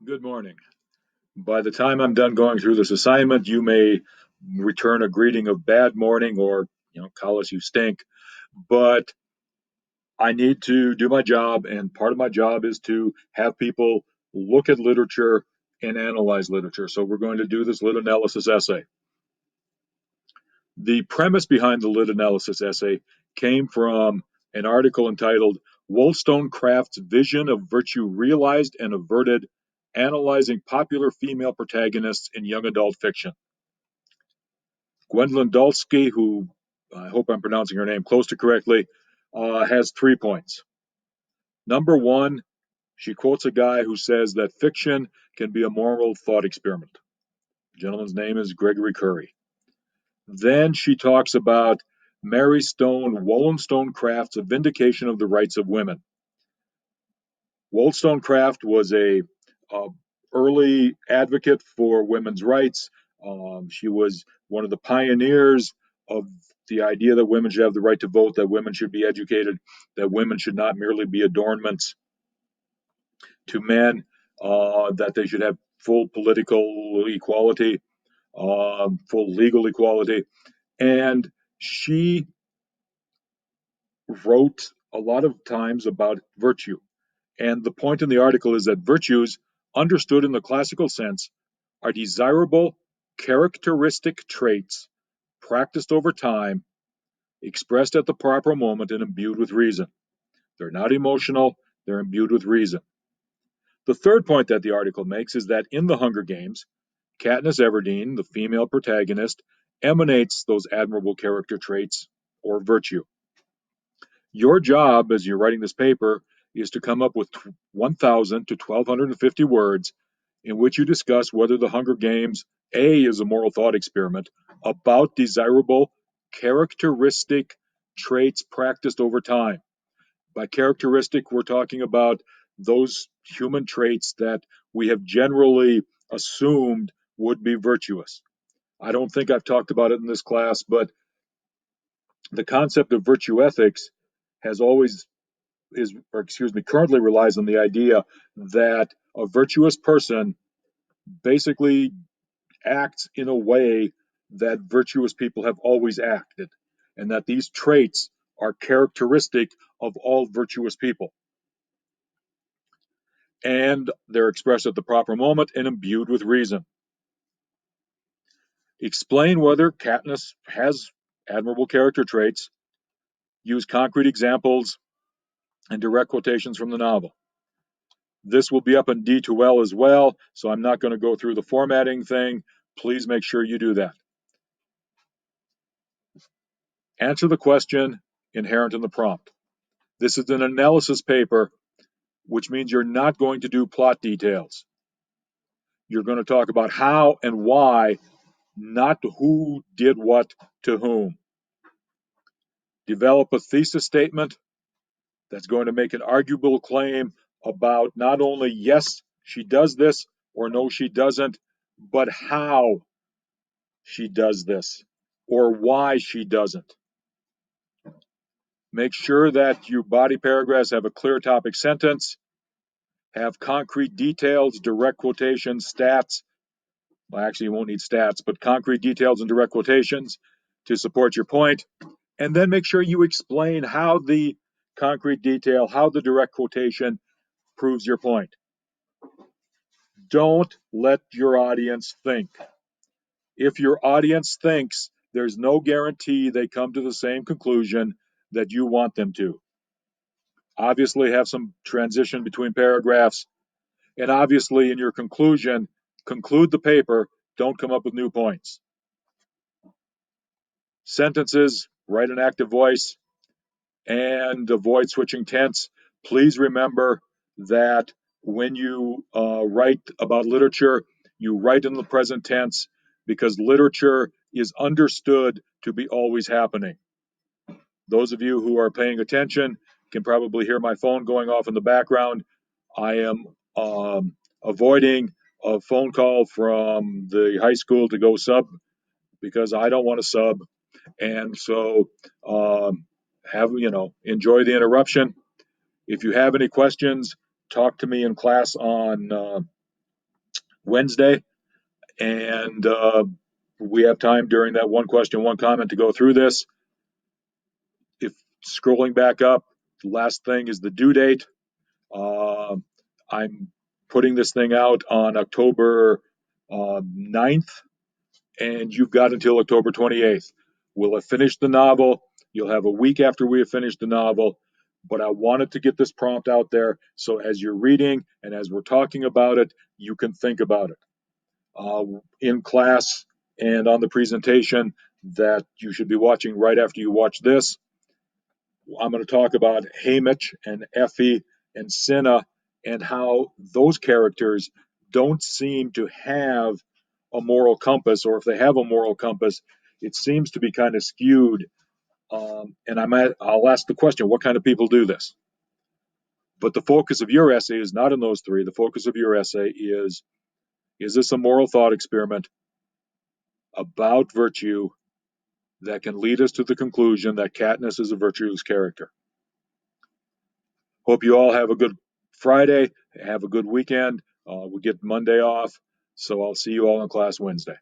Good morning. By the time I'm done going through this assignment, you may return a greeting of bad morning or, call us you stink. But I need to do my job, and part of my job is to have people look at literature and analyze literature. So we're going to do this lit analysis essay. The premise behind the lit analysis essay came from an article entitled Wollstonecraft's Vision of Virtue Realized and Averted, Analyzing Popular Female Protagonists in Young Adult Fiction. Gwendolyn Dulski, who I hope I'm pronouncing her name close to correctly, has 3 points. Number one, she quotes a guy who says that fiction can be a moral thought experiment. The gentleman's name is Gregory Curry. Then she talks about Mary Stone Wollstonecraft's vindication of the rights of women. Wollstonecraft was a early advocate for women's rights. She was one of the pioneers of the idea that women should have the right to vote, that women should be educated, that women should not merely be adornments to men, that they should have full political equality, full legal equality. And she wrote a lot of times about virtue. And the point in the article is that virtues, understood in the classical sense, are desirable, characteristic traits practiced over time, expressed at the proper moment, and imbued with reason. They're not emotional, they're imbued with reason. The third point that the article makes is that in the Hunger Games, Katniss Everdeen, the female protagonist, emanates those admirable character traits or virtue. Your job as you're writing this paper is to come up with 1,000 to 1,250 words in which you discuss whether the Hunger Games, A, is a moral thought experiment about desirable, characteristic traits practiced over time. By characteristic, we're talking about those human traits that we have generally assumed would be virtuous. I don't think I've talked about it in this class, but the concept of virtue ethics has always currently relies on the idea that a virtuous person basically acts in a way that virtuous people have always acted, and that these traits are characteristic of all virtuous people. And they're expressed at the proper moment and imbued with reason. Explain whether Katniss has admirable character traits. Use concrete examples and direct quotations from the novel. This will be up in D2L as well, so I'm not going to go through the formatting thing. Please make sure you do that. Answer the question inherent in the prompt. This is an analysis paper, which means you're not going to do plot details. You're going to talk about how and why, not who did what to whom. Develop a thesis statement that's going to make an arguable claim about not only yes, she does this, or no, she doesn't, but how she does this or why she doesn't. Make sure that your body paragraphs have a clear topic sentence, have concrete details, direct quotations, stats. Well, actually, you won't need stats, but concrete details and direct quotations to support your point. And then make sure you explain how the concrete detail, how the direct quotation proves your point. Don't let your audience think. If your audience thinks, there's no guarantee they come to the same conclusion that you want them to. Obviously, have some transition between paragraphs, and obviously, in your conclusion, conclude the paper. Don't come up with new points. Sentences, write an active voice, and avoid switching tense. Please remember that when you write about literature, you write in the present tense because literature is understood to be always happening. Those of you who are paying attention can probably hear my phone going off in the background. I am avoiding a phone call from the high school to go sub because I don't want to sub. And so enjoy the interruption. If you have any questions, talk to me in class on Wednesday, and we have time during that one question, one comment to go through this. If scrolling back up, the last thing is the due date. Uh, I'm putting this thing out on October 9th, and you've got until October 28th. We'll have finished the novel. You'll have a week after we have finished the novel, but I wanted to get this prompt out there so as you're reading and as we're talking about it, you can think about it. In class and on the presentation that you should be watching right after you watch this, I'm going to talk about Haymitch and Effie and Cinna and how those characters don't seem to have a moral compass, or if they have a moral compass, it seems to be kind of skewed. And I'll ask the question, what kind of people do this? But the focus of your essay is not in those three. The focus of your essay is this a moral thought experiment about virtue that can lead us to the conclusion that Katniss is a virtuous character? Hope you all have a good Friday. Have a good weekend. We get Monday off. So I'll see you all in class Wednesday.